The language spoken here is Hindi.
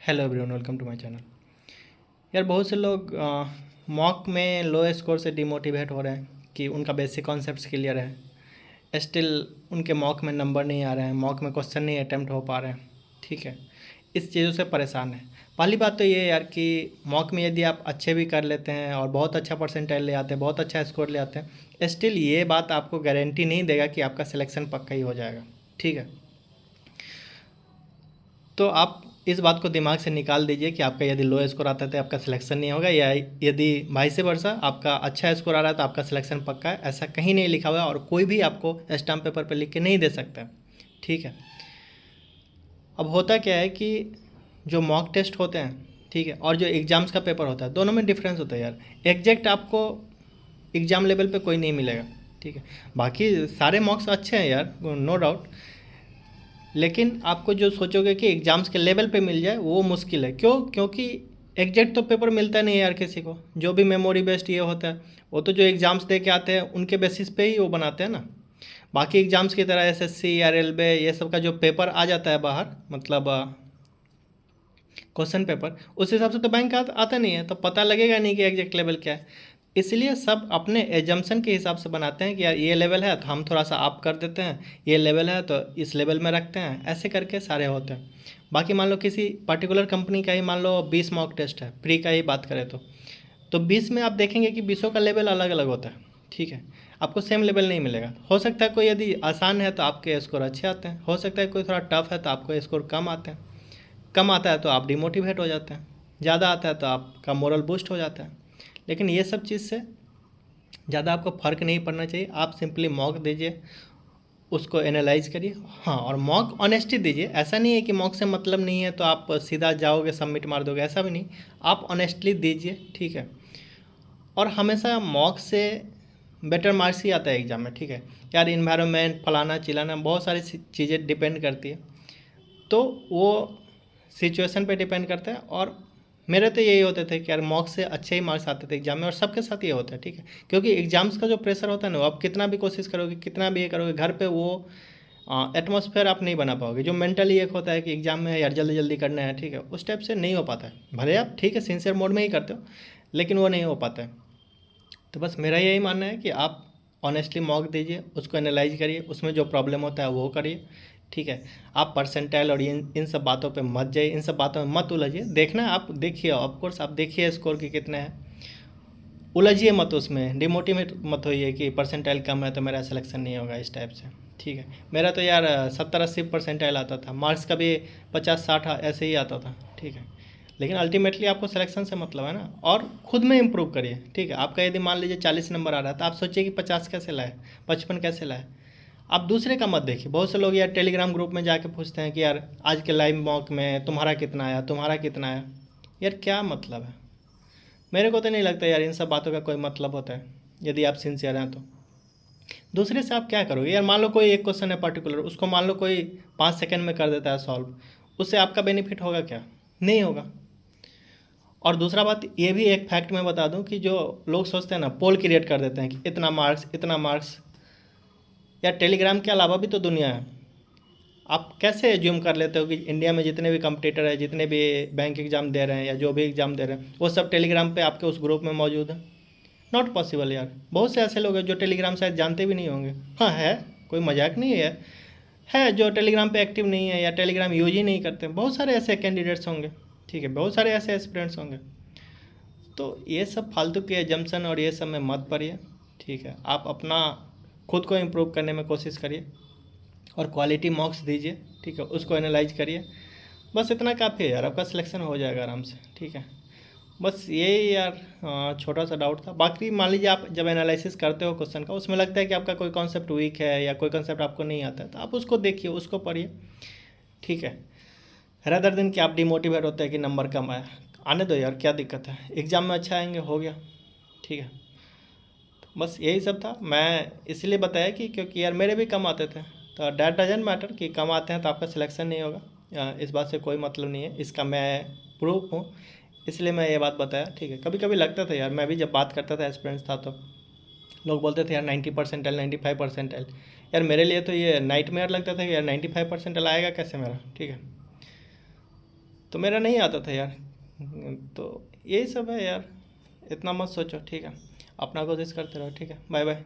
Hello everyone, welcome to my channel. यार बहुत से लोग मॉक में लो स्कोर से डिमोटिवेट हो रहे हैं कि उनका बेसिक कॉन्सेप्ट्स क्लियर है, स्टिल उनके मॉक में नंबर नहीं आ रहे हैं, मॉक में क्वेश्चन नहीं अटैम्प्ट हो पा रहे हैं। ठीक है, इस चीज़ों से परेशान है। पहली बात तो ये है यार कि मॉक में यदि आप अच्छे भी कर लेते हैं और बहुत अच्छा परसेंटाइल ले आते हैं, बहुत अच्छा स्कोर ले आते हैं, स्टिल ये बात आपको गारंटी नहीं देगा कि आपका सिलेक्शन पक्का ही हो जाएगा। ठीक है, तो आप इस बात को दिमाग से निकाल दीजिए कि आपका यदि लो स्कोर आता है तो आपका सिलेक्शन नहीं होगा, या यदि वाइस वर्सा आपका अच्छा स्कोर आ रहा है तो आपका सिलेक्शन पक्का है। ऐसा कहीं नहीं लिखा हुआ है और कोई भी आपको स्टाम्प पेपर पर लिख के नहीं दे सकता है। ठीक है, अब होता क्या है कि जो मॉक टेस्ट होते हैं, ठीक है, और जो एग्ज़ाम्स का पेपर होता है, दोनों में डिफरेंस होता है यार। एग्जैक्ट आपको एग्ज़ाम लेवल पे कोई नहीं मिलेगा। ठीक है, बाकी सारे मॉक्स अच्छे हैं यार, नो डाउट, लेकिन आपको जो सोचोगे कि एग्ज़ाम्स के लेवल पे मिल जाए वो मुश्किल है। क्यों? क्योंकि एग्जैक्ट तो पेपर मिलता नहीं है यार किसी को। जो भी मेमोरी बेस्ड ये होता है वो तो जो एग्ज़ाम्स दे के आते हैं उनके बेसिस पे ही वो बनाते हैं ना। बाकी एग्ज़ाम्स की तरह एसएससी या रेलवे ये सब का जो पेपर आ जाता है बाहर, मतलब क्वेश्चन पेपर, उस हिसाब से तो बैंक आता नहीं है, तो पता लगेगा नहीं कि एग्जैक्ट लेवल क्या है। इसलिए सब अपने एजम्पशन के हिसाब से बनाते हैं कि यार ये लेवल है तो हम थोड़ा सा अप कर देते हैं, ये लेवल है तो इस लेवल में रखते हैं, ऐसे करके सारे होते हैं। बाकी मान लो किसी पर्टिकुलर कंपनी का ही मान लो 20 मॉक टेस्ट है, फ्री का ही बात करें तो 20 में आप देखेंगे कि 20 का लेवल अलग अलग होता है। ठीक है, आपको सेम लेवल नहीं मिलेगा। हो सकता है कोई यदि आसान है तो आपके स्कोर अच्छे आते हैं, हो सकता है कोई थोड़ा टफ है तो आपको स्कोर कम आते हैं। कम आता है तो आप डिमोटिवेट हो जाते हैं, ज़्यादा आता है तो आपका मोरल बूस्ट हो जाता है। लेकिन ये सब चीज़ से ज़्यादा आपको फ़र्क नहीं पड़ना चाहिए। आप सिंपली मॉक दीजिए, उसको एनालाइज करिए। हाँ, और मॉक ऑनेस्टी दीजिए। ऐसा नहीं है कि मॉक से मतलब नहीं है तो आप सीधा जाओगे सबमिट मार दोगे, ऐसा भी नहीं। आप ऑनेस्टली दीजिए, ठीक है। और हमेशा मॉक से बेटर मार्क्स ही आता है एग्ज़ाम में। ठीक है यार, इन्वायरमेंट फलाना चिलाना बहुत सारी चीज़ें डिपेंड करती है, तो वो सिचुएशन पे डिपेंड करता है। और मेरे तो यही होते थे कि यार मॉक से अच्छे ही मार्क्स आते थे एग्जाम में, और सबके साथ ये होता है। ठीक है, क्योंकि एग्जाम्स का जो प्रेशर होता है ना, आप कितना भी कोशिश करोगे, कितना भी ये करोगे, घर पे वो एटमॉस्फेयर आप नहीं बना पाओगे। जो मेंटली एक होता है कि एग्जाम में है यार जल्दी जल्दी करना है, ठीक है, उस टाइप से नहीं हो पाता है। भले आप ठीक है सिंसियर मोड में ही करते हो, लेकिन वो नहीं हो पाता है। तो बस मेरा यही मानना है कि आप ऑनेस्टली मॉक दीजिए, उसको एनालाइज करिए, उसमें जो प्रॉब्लम होता है वो करिए। ठीक है, आप परसेंटाइल और इन सब बातों पे मत जाइए, इन सब बातों में मत उलझिए। देखना है आप देखिए, ऑफकोर्स आप देखिए स्कोर की कितने हैं, उलझिए मत उसमें, डिमोटिवेट मत होइए कि परसेंटाइल कम है तो मेरा सिलेक्शन नहीं होगा, इस टाइप से। ठीक है, मेरा तो यार 70-80 परसेंटाइल आता था, मार्क्स का भी 50-60 ऐसे ही आता था। ठीक है, लेकिन अल्टीमेटली आपको सिलेक्शन से मतलब है ना, और खुद में इम्प्रूव करिए। ठीक है, आपका यदि मान लीजिए 40 नंबर आ रहा है तो आप सोचिए कि 50 कैसे लाए, 55 कैसे लाए। आप दूसरे का मत देखिए। बहुत से लोग यार टेलीग्राम ग्रुप में जाके पूछते हैं कि यार आज के लाइव मॉक में तुम्हारा कितना आया, तुम्हारा कितना आया। यार क्या मतलब है? मेरे को तो नहीं लगता यार इन सब बातों का कोई मतलब होता है, यदि आप सिंसियर हैं तो। दूसरे से आप क्या करोगे यार? मान लो कोई एक क्वेश्चन है पर्टिकुलर, उसको मान लो कोई 5 सेकंड में कर देता है सॉल्व, उससे आपका बेनिफिट होगा क्या? नहीं होगा। और दूसरा बात ये भी एक फैक्ट मैं बता दूं कि जो लोग सोचते हैं ना, पोल क्रिएट कर देते हैं कि इतना मार्क्स इतना मार्क्स। यार टेलीग्राम के अलावा भी तो दुनिया है। आप कैसे एज्यूम कर लेते हो कि इंडिया में जितने भी कंपटीटर हैं, जितने भी बैंक एग्ज़ाम दे रहे हैं या जो भी एग्ज़ाम दे रहे हैं, वो सब टेलीग्राम पे आपके उस ग्रुप में मौजूद है? नॉट पॉसिबल यार। बहुत से ऐसे लोग हैं जो टेलीग्राम शायद जानते भी नहीं होंगे। हाँ है, कोई मजाक नहीं है जो टेलीग्राम पे एक्टिव नहीं है या टेलीग्राम यूज ही नहीं करते। बहुत सारे ऐसे कैंडिडेट्स होंगे, ठीक है, बहुत सारे ऐसे एस्पिरेंट्स होंगे। तो ये सब फालतू के एजम्पशन और ये सब में मत पड़िए। ठीक है, आप अपना खुद को इम्प्रूव करने में कोशिश करिए और क्वालिटी मार्क्स दीजिए। ठीक है, उसको एनालाइज करिए। बस इतना काफ़ी है यार, आपका सिलेक्शन हो जाएगा आराम से। ठीक है, बस यही यार छोटा सा डाउट था। बाकी मान लीजिए आप जब एनालिसिस करते हो क्वेश्चन का, उसमें लगता है कि आपका कोई कॉन्सेप्ट वीक है या कोई कॉन्सेप्ट आपको नहीं आता है, तो आप उसको देखिए, उसको पढ़िए। ठीक है, रदर दिन कि आप डिमोटिवेट होते हैं कि नंबर कम आया। आने दो यार, क्या दिक्कत है, एग्ज़ाम में अच्छा आएंगे, हो गया। ठीक है, बस यही सब था। मैं इसलिए बताया कि क्योंकि यार मेरे भी कम आते थे, तो डैट डजेंट मैटर कि कम आते हैं तो आपका सिलेक्शन नहीं होगा। इस बात से कोई मतलब नहीं है, इसका मैं प्रूफ हूँ, इसलिए मैं ये बात बताया। ठीक है, कभी कभी लगता था यार, मैं भी जब बात करता था एक्सपीरियंस था तो लोग बोलते थे यार 90% 95% यार मेरे लिए तो ये नाइट मेयर लगता था कि यार 95% आएगा कैसे मेरा। ठीक है, तो मेरा नहीं आता था यार। तो यही सब है यार, इतना मत सोचो, ठीक है। अपना कोशिश करते रहो, ठीक है। Bye bye.